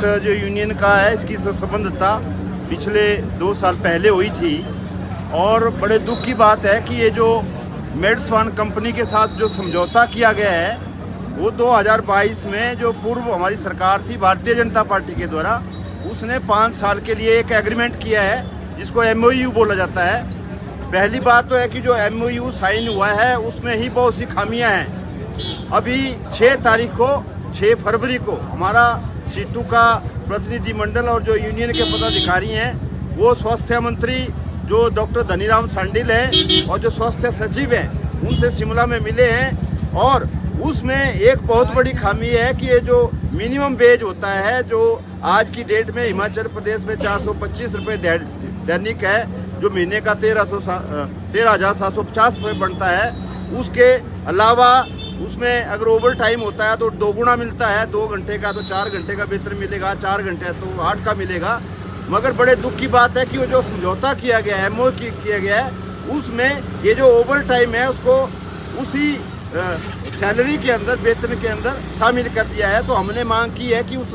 जो यूनियन का है इसकी संबद्धता पिछले 2 साल पहले हुई थी और बड़े दुख की बात है कि ये जो मेड्सवान कंपनी के साथ जो समझौता किया गया है वो 2022 में जो पूर्व हमारी सरकार थी भारतीय जनता पार्टी के द्वारा, उसने 5 साल के लिए एक एग्रीमेंट किया है जिसको MOU बोला जाता है। पहली बात तो है कि जो MOU साइन हुआ है उसमें ही बहुत सी खामियां हैं। अभी 6 फरवरी को हमारा सीटू का प्रतिनिधिमंडल और जो यूनियन के पदाधिकारी हैं वो स्वास्थ्य मंत्री जो डॉक्टर धनीराम शांडिल हैं और जो स्वास्थ्य सचिव हैं उनसे शिमला में मिले हैं और उसमें एक बहुत बड़ी खामी है कि ये जो मिनिमम वेज होता है जो आज की डेट में हिमाचल प्रदेश में 425 रुपये दैनिक है, जो महीने का 13,750 रुपये बनता है, उसके अलावा उसमें अगर ओवर टाइम होता है तो 2 गुना मिलता है। 2 घंटे का तो 4 घंटे का वेतन मिलेगा, 4 घंटे तो 8 का मिलेगा। मगर बड़े दुख की बात है कि वो जो समझौता किया गया है, MOU किया गया है, उसमें ये जो ओवर टाइम है उसको उसी सैलरी के अंदर, वेतन के अंदर शामिल कर दिया है। तो हमने मांग की है कि उस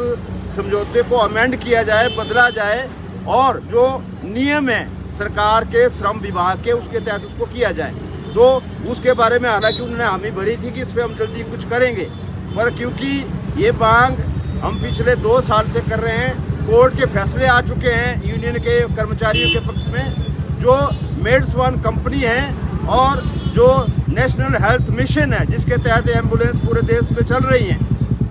समझौते को अमेंड किया जाए, बदला जाए और जो नियम है सरकार के श्रम विभाग के उसके तहत उसको किया जाए। तो उसके बारे में हालांकि उन्होंने हामी भरी थी कि इस पर हम जल्दी कुछ करेंगे, पर क्योंकि ये मांग हम पिछले 2 साल से कर रहे हैं, कोर्ट के फैसले आ चुके हैं यूनियन के कर्मचारियों के पक्ष में। जो मेड्सवान कंपनी है और जो नेशनल हेल्थ मिशन है जिसके तहत एम्बुलेंस पूरे देश में चल रही हैं,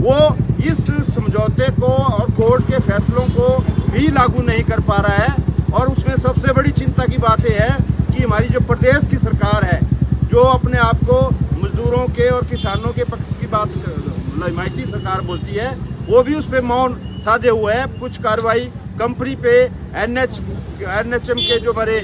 वो इस समझौते को और कोर्ट के फैसलों को भी लागू नहीं कर पा रहा है। और उसमें सबसे बड़ी चिंता की बात यह है कि हमारी जो प्रदेश की सरकार है जो अपने आप को मजदूरों के और किसानों के पक्ष की बात हिमायती सरकार बोलती है, वो भी उस पर मौन साधे हुए है। कुछ कार्रवाई कंपनी पे NHM के जो हमारे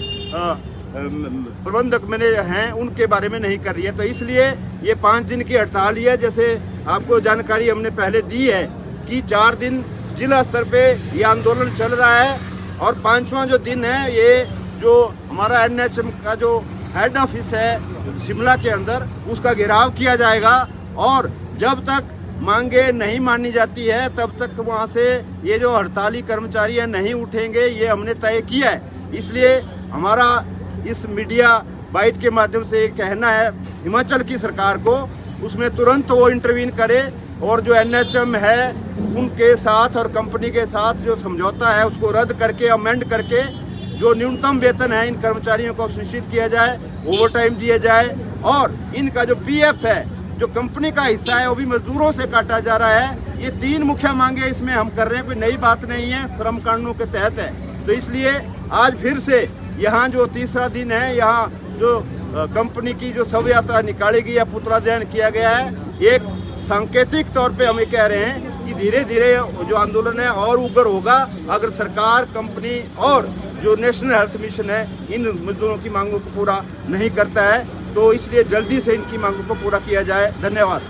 प्रबंधक मैनेजर हैं उनके बारे में नहीं कर रही है। तो इसलिए ये 5 दिन की हड़ताल ही है। जैसे आपको जानकारी हमने पहले दी है कि 4 दिन जिला स्तर पे ये आंदोलन चल रहा है और 5वां जो दिन है ये जो हमारा NHM का जो हेड ऑफिस है शिमला के अंदर उसका घेराव किया जाएगा और जब तक मांगे नहीं मानी जाती है तब तक वहाँ से ये जो हड़ताली कर्मचारी हैं नहीं उठेंगे, ये हमने तय किया है। इसलिए हमारा इस मीडिया बाइट के माध्यम से कहना है हिमाचल की सरकार को, उसमें तुरंत वो इंटरवीन करे और जो NHM है उनके साथ और कंपनी के साथ जो समझौता है उसको रद्द करके अमेंड करके जो न्यूनतम वेतन है इन कर्मचारियों को सुनिश्चित किया जाए, ओवर टाइम दिया जाए और इनका जो PF है जो कंपनी का हिस्सा है वो भी मजदूरों से काटा जा रहा है। ये 3 मुख्य मांगे इसमें हम कर रहे हैं, कोई नई बात नहीं है, श्रम कानूनों के तहत है। तो इसलिए आज फिर से यहाँ जो तीसरा दिन है, यहाँ जो कंपनी की जो शव यात्रा निकाली गई या पुतला दहन किया गया है, एक सांकेतिक तौर पे हम ये कह रहे हैं कि धीरे धीरे जो आंदोलन है और उग्र होगा अगर सरकार, कंपनी और जो नेशनल हेल्थ मिशन है इन मजदूरों की मांगों को पूरा नहीं करता है। तो इसलिए जल्दी से इनकी मांगों को पूरा किया जाए। धन्यवाद।